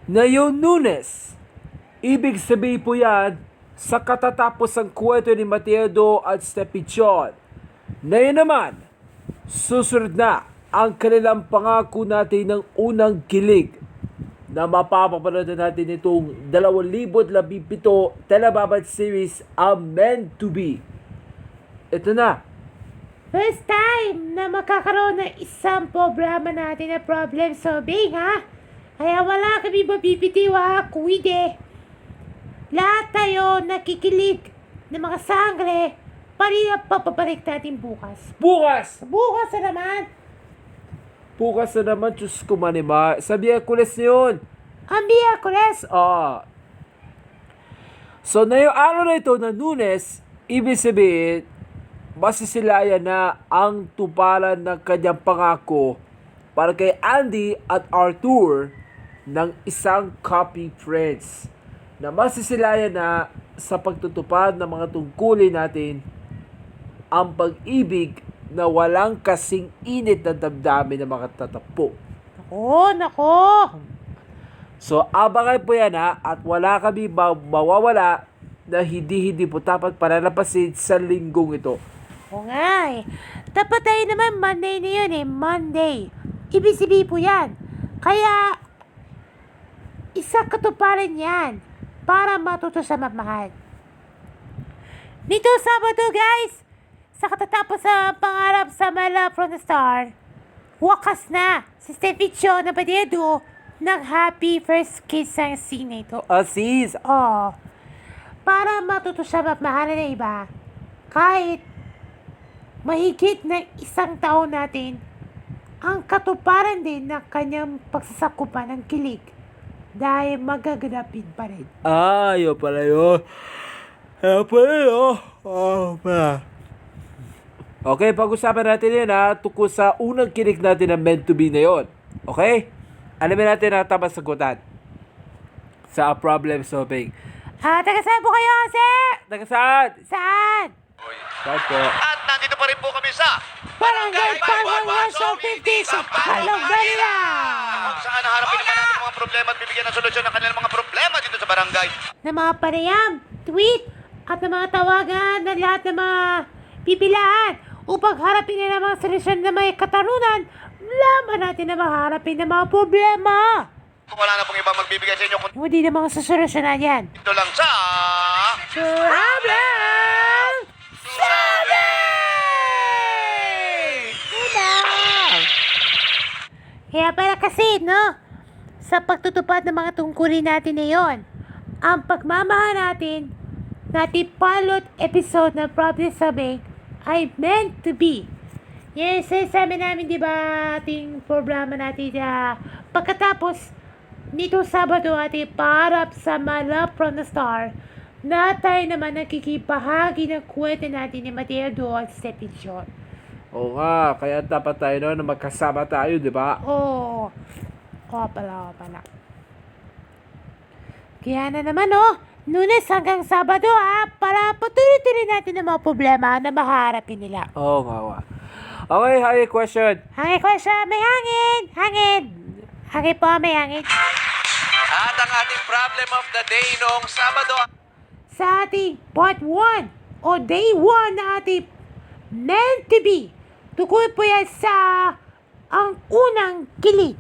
Ngayong Lunes. Ibig sabihin po yan, sa katatapos ang kwento ni Matildo at Stepichon. Ngayon naman, susunod na ang kanilang pangako natin ng unang kilig na mapapapanood natin itong 2017 telebabad series A Meant to Be. Ito na. First time na makakaroon ng isang programa natin na problem solving, ha? Kaya wala kami mabibitiw, ha? Kung hindi, lahat tayo nakikilig ng mga sangre para papabalik natin bukas. Bukas! Bukas na naman, Bukas na naman, Diyos ko manima. Sa Miyerkules na yun. ang Miyerkules. So, na yung araw na ito na Lunes, ibig sabihin, masisilayan na ang tuparan ng kanyang pangako para kay Andy at Arthur ng isang copy friends na masisilayan na sa pagtutupad ng mga tungkulin natin ang pag-ibig na walang kasing init na damdamin na makatatapo. Nako. So, abangan po yan ha, at wala kami mawawala na hindi po dapat pananapasin sa linggong ito. Oo nga, eh. Dapat tayo naman Monday na yun, eh. Monday. Ibig sabihin po yan. Kaya, isa katuparan yan para matuto sa mamahal. Nito Sabado, guys, sa katatapos sa pangarap sa My Love from the Star, wakas na si Stefichon na Badedo ng happy first kiss ang scene na ito. Aziz! Oh, para matuto siya magmahalan ng iba, kahit mahigit ng isang taon natin, ang katuparan din ng kanyang pagsasakupan ng kilig dahil magaganapin pa rin. Yun pala yun. Ayun pala yun. Pala. Okay, pag-usapan natin yun ha, tungkol sa unang kinig natin na meant to be na yun. Okay? Alamin natin ang tamang sagutan sa problem solving. Taga saan po kayo, sir? Taga saan? Saan? Saan po? At nandito pa rin po kami sa Barangay 511 sa Palong Manila. kung saan harapin naman natin mga problema at bibigyan ng solusyon ng kanilang mga problema dito sa barangay. Na mga panayam, tweet, at ng mga tawagan ng lahat ng mga pipilaan upang harapin nila mga solusyon na may katarunan, laman natin na maharapin ng mga problema. Kung wala na pong iba magbibigay sa inyo, kung Hindi na mga susolusyonan yan. dito lang sa... Problem! Kaya pala kasi, no? Sa pagtutupad ng mga tungkulin natin na yon, ang pagmamahal natin pilot episode ng Problem Solving ay meant to be. Yan, sabi namin, di ba, ating programa natin pagkatapos nito Sabado ating parap sa My Love from the Star na tayo naman nakikipahagi ng kwento natin ni Matildo at Stepichon. Oo nga, kaya dapat tayo no, na magkasama tayo, di ba? Oo. Oo pala. Kaya na naman, oh, Lunes hanggang Sabado, para patuloy-tuloy natin ang mga problema na maharapin nila. Oo nga. Okay, high question. Hangin question, may hangin! Hangin po, may hangin. At ang ating problem of the day noong Sabado Sa ating part 1 o day 1 na ating meant to be, tukol po yan sa ang unang kilig.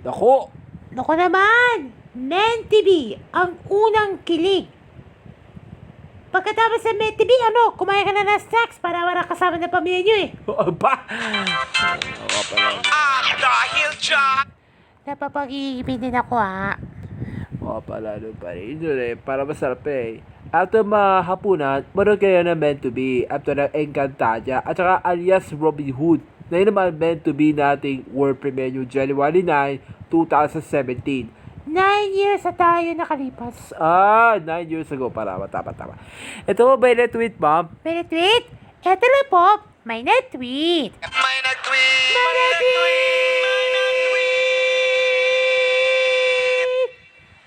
Naku, Naku naman, meant to be, ang unang kilig. Pagkatapos sa meant to be, kumain ka na ng snacks para wala kasama ng pamilya nyo eh. ba? Oo pala. dahil dyan Napapag-iibig din ako Oo pala, no pa rin. Para masarap eh. After mahapunan, manood kayo na meant to be. After ng Encantadia. At saka alias Robin Hood. Na yun naman meant to be nating world premiere yung January 9, 2017. 9 years na tayo nakalipas. 9 years ago. Tama. Ito mo ba yung tweet, ma'am? May na-tweet? Eto lang po, may na-tweet. may nag-tweet.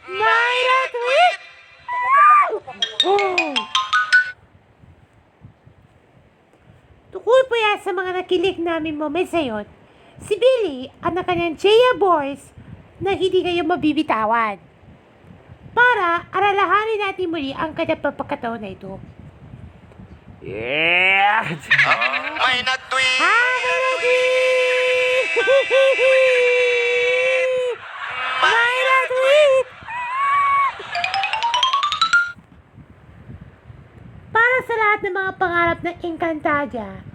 May na-tweet! Oh. Tukol po sa mga nakilig namin moments ngayon, si Billy at ang kanyang Jaya Boys na hindi kayo mabibitawan. Para aralahanin natin muli ang kanyang pagkakataon na ito. Yeah! May nag-tweet! May retweet! Para sa lahat ng mga pangarap ng Encantadia,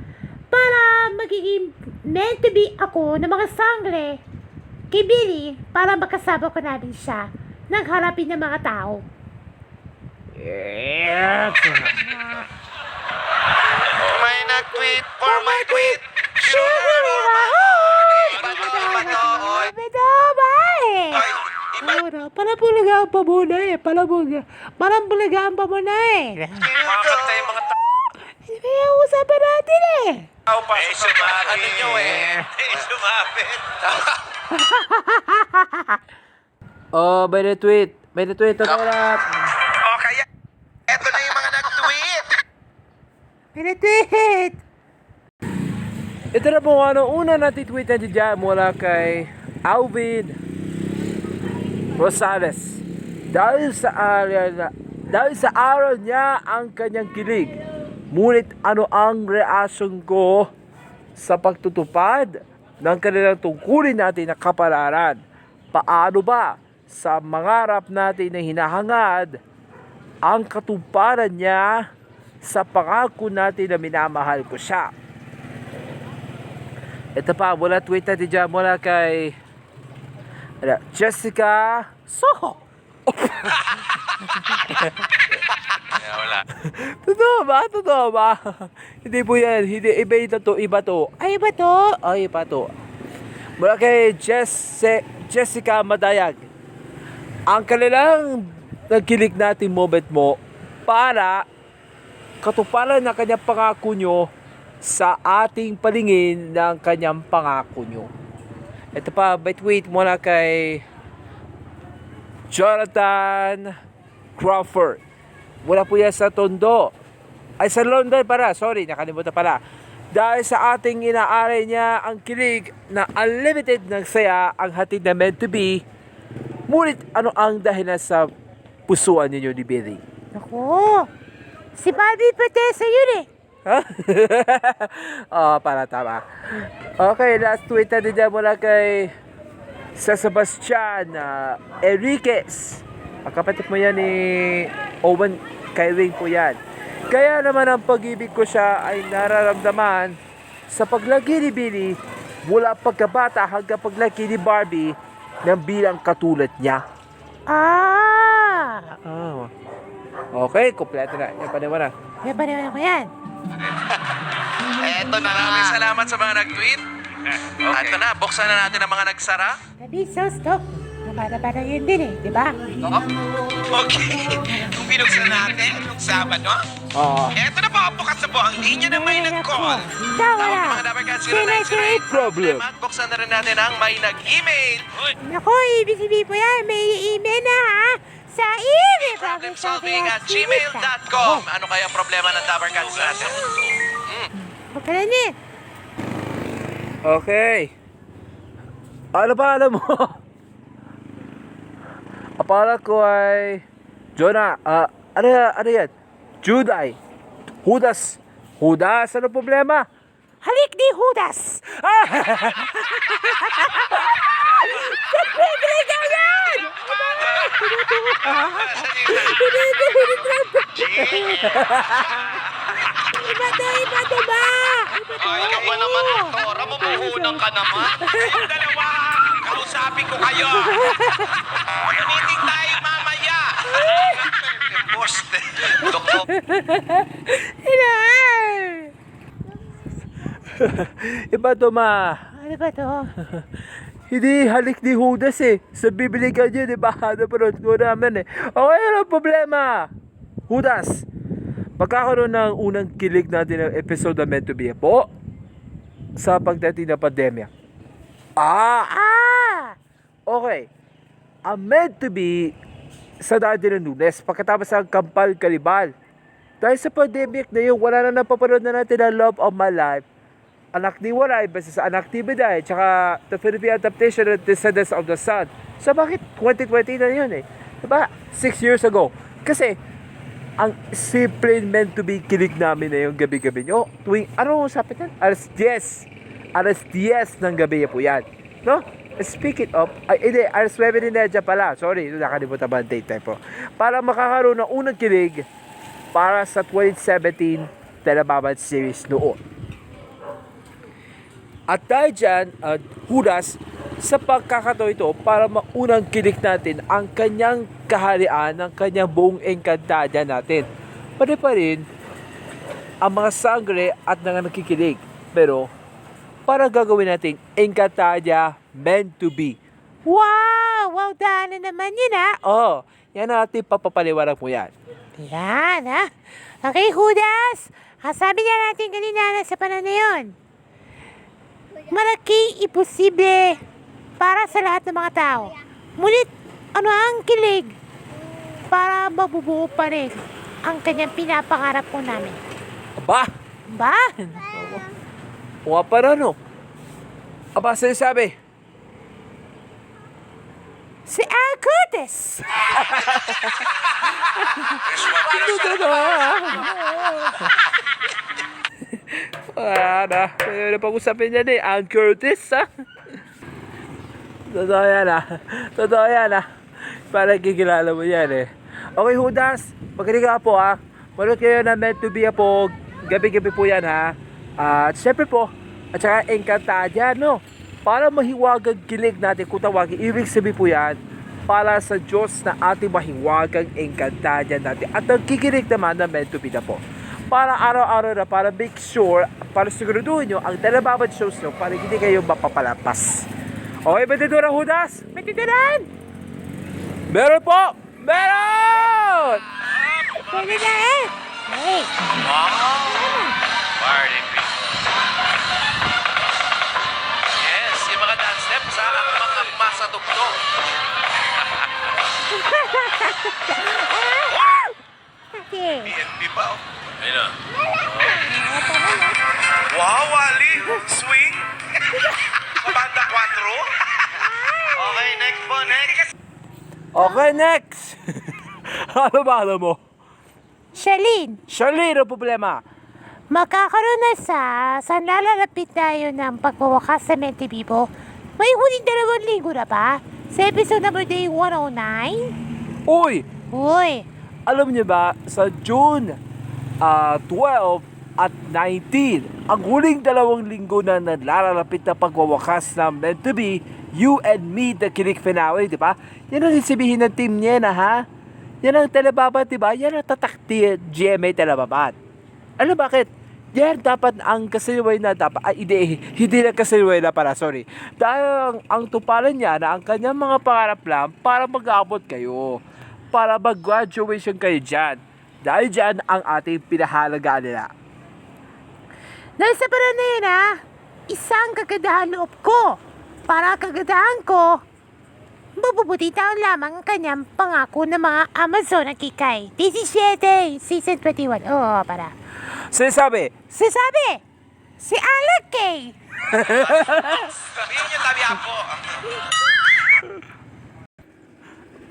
para magiging meant to be ako ng mga sangle kay Billy para makasama ko namin siya nagharapin ng mga tao. Yeah! May nag-tweet for my tweet! Sugar Iba to, iba to, oy! Ito, bye! Ay, iba Parang bulagaan pa muna eh. Parang bulagaan pa muna eh. Makakantay mga Kaya usapan natin eh. tao pa sa ano nyo eh. Sumapit. Oh, may retweet. May retweet. Okay na. O kaya, eto na yung mga nag-tweet. Pinatweet! Ito na po ano, una natin tweet natin dyan mula kay Alvin Rosales. Dahil sa araw niya ang kanyang kilig. Ngunit ano ang reaksyon ko sa pagtutupad ng kanilang tungkulin natin na kapalaran? Paano ba sa mangarap natin na hinahangad ang katuparan niya sa pangako natin na minamahal ko siya? Ito pa, mula tweet natin dyan, mula kay Jessica Soho. Wala. Totoo ba? Totoo ba? Hindi po yan. Hindi, iba to. Iba to. Ay ba to? Ay, iba to. Mula kay Jessica Madayag. Ang kanilang nagkilig natin moment mo para katuparan ng kanyang pangako nyo sa ating palingin ng kanyang pangako nyo. Ito pa, by tweet mula kay Jonathan Crawford. Wala po yan sa Tondo. Ay, sa London para. Sorry, nakalimutan pala. Dahil sa ating inaaray niya ang kilig na unlimited ng saya ang hatid na meant to be. Ngunit ano ang dahilan sa pusuan ninyo ni Billy? Naku! Si Bobby Patesa yun eh. Ha? Oh, para tama. Okay, last tweet natin dyan mula kay sa Sebastian Enriquez. Ang kapatid mo yan ni Owen Kairing po yan. Kaya naman ang pag-ibig ko siya ay nararamdaman sa paglaki ni Billy mula pagkabata hanggang paglaki ni Barbie ng bilang katulad niya. Ah! Oh. Okay, kompleto na. Yan pa naman na. May paniwala ko yan. Eto na. Maraming salamat sa mga nag-tweet. Okay. Eto na, buksan na natin ang mga nagsara. Sabi, so stop. Namana-mana yun din eh, di ba? Okay. Kung binuksan natin, yung Sabado, Oo. eto na po, bukas na po ang linya ng may nag-call. Tawag Tawag na. mga Dabarkad Sinay 0908 problem. At buksan na rin natin ang may nag-email. Naku, ibig sabihin po yan, may email na ha. Sa email. Problemsolving@gmail.com. Ano kaya ang problema ng Dabarkad natin? Pagkalan eh. Okay. Ano pa alam mo? Apala ko ay Jonah, ano yan? Juday. Judas. Ano problema? Halik ni Judas. Pinagaligaw yan! Iba to ba? Ay, ano ba naman ito? Ramumuhunan ka naman. Yung dalawa, kausapin ko kayo. Meeting tayo mamaya. Poste. Doktor. Iba to ma. Ano ba to? Hindi halik ni Judas eh. Sa Biblia niya, di ba? Napanood ko namin eh. Okay, ano problema? Judas. Magkakaroon ng unang kilig natin ng episode na meant to be po sa pagdating ng pandemya. Okay. Ang meant to be sa dati ng Lunes pagkatapos ng Kampal Kalibal. Dahil sa pandemic na yun, wala na napapanood na natin ang Love of My Life. Anak ni Waray versus Anak ni Biday, tsaka The Philippine Adaptation of Descendants of the Sun. So bakit 2020 na yun eh? Diba? 6 years ago. Kasi, ang simple meant to be kilig namin na yung gabi-gabi nyo. Tuwing, ano usapin yan? Alas 10. Alas 10 ng gabi po yan. No? Speaking of, ay, hindi, alas 9:30 pala. Sorry, nakalimutan ba ang date time po. Para makakaroon ng unang kilig para sa 2017 Telebabad series noon. At dahil dyan, Judas, sa pagkakataon ito, para maunang kilig natin ang kanyang kaharian, ang kanyang buong Encantadia natin. Pwede pa rin ang mga sangre at mga nakikilig. Pero, para gagawin natin Encantadia meant to be. Wow! Wow, daan na naman yun, ha? Oh, yan ang ating papapaliwanag mo yan. Yan, ha? Okay, Judas. Sabi nga natin kanina na sa panahon na yun. Malaking imposible para sa lahat ng mga tao. Ngunit, ano ang kilig para mabubuo pa rin ang kanyang pinapangarap po namin? Aba, Ba? huwa pa na no. Aba, sinasabi. Si Al Curtis! Wala na. Pwede na pag-usapin yan eh. Ann Curtis, ha? Totoo yan, ha? Totoo yan, ha? Parang kikilala mo yan, eh. Okay, Judas. Magaling ka po, ha? Manood kayo na meant to be po. Gabi-gabi po yan, ha? At syempre po, at saka Encantadia, no? Para mahiwagang kilig natin kung tawagin. Ibig sabihin po yan, para sa Diyos na ating mahiwagang Encantadia natin. At nagkikilig naman na meant to be na po. Para araw-araw na, para make sure, para siguraduhin nyo, ang Telebabad shows nyo, para hindi kayo mapapalapas. Okay, Betidura Judas? Matituran! Meron po! Meron! Pwede na eh! Hey! Wow! Party people. Yes, yung mga dance steps sa akma-akma sa tuktok. Okay. PNP pa, oh. Ayun na. Wow, Wally! Swing! Banda 4? Okay, next po, next. Okay, next! Ano ba alam mo? Charlene, Charlene, ang problema. magkakaroon na sa nalalapit tayo ng pagwawakas sa Mente Vivo. May huling 2 linggo na ba? Sa episode number day 109? Uy! Uy! Alam niyo ba, sa June 12 at 19, ang huling 2 linggo na nalalapit na pagwawakas ng Meant to Be, You and Me, the Kilig Finale, di ba? Yan ang isibihin ng team niya na, ha? Yan ang Telebabad, di ba? Yan ang tatakti GMA Telebabad. Alam bakit? Yan dapat ang kasaliway na dapat, hindi na kasaliway na para, sorry. Dahil ang tupalan niya na ang kanyang mga pangarap lang para mag-aabot kayo. Para mag-graduation kayo dyan. Dahil dyan ang ating pinahalagaan nila. Dahil sa parang na yun isang kagadahan loob ko. Para kagadahan ko, mabubuti taon lamang ang kanyang pangako ng mga Amazon at Kikay. 17, season 21. Oo, para. Sinasabi, Si Alec K. Sabihin niyo tabi ako.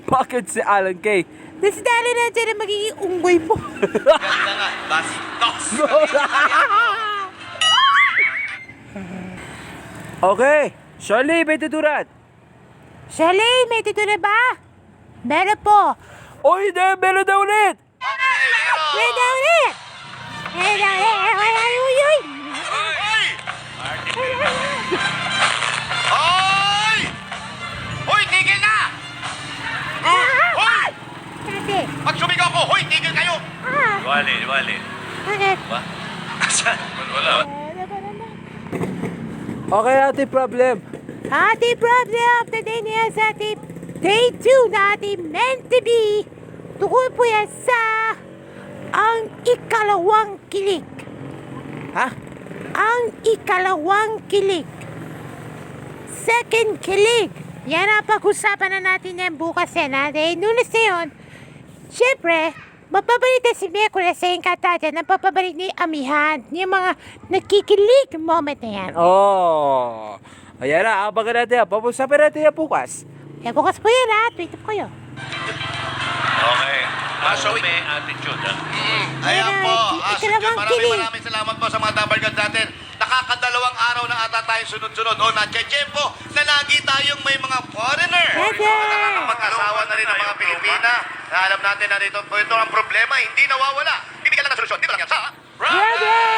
bakit si Alan Kay? Nasi dali na dyan ang magiging unggoy mo. Ganda nga. Bastos. Okay, Charlie, may tuturan. Charlene, may tito na ba? Meron po. O hindi, meron na ulit. Meron na ulit. Wala yuyoy. Hoy! Hoy! Hoy, tigil na! Hoy! Ate. Pag sumigaw ko, hoy, tigil kayo! Wali. Bakit? Ba? Asan? Wala. Okay, ating problem. Ating problem of the day niya sa ating day 2 na ating meant to be. Tungkol po yan sa ang ikalawang kilig. Ha? Ang ikalawang kilig. Second kilig. Yan ang pag-usapan na natin yan bukas yan ha. Dahil Lunes na yun, syempre, Mapabalita si Miyerkules sa Encantadia ng papabalik ni Amihan. Yung mga nakikilig moment na yan. Oh. Ayan na, abangan natin yan. Papusapin natin yan bukas. Eh, bukas po yan ha. Tweet up kayo. Okay. Paso may attitude, ha? Ayan po. Sir John, ikalawang kilig. maraming salamat po sa mga double guns natin. Nakakadalawang araw na ata tayong sunod-sunod. O, natsyempo na lagi tayong may mga foreigner. Yes, sir. Nakakapag-asawa na rin ang mga Pilipina. Na alam natin na ito ang problema, hindi nawawala. Bibigyan lang ng solusyon. Dito lang yan sa... Brother!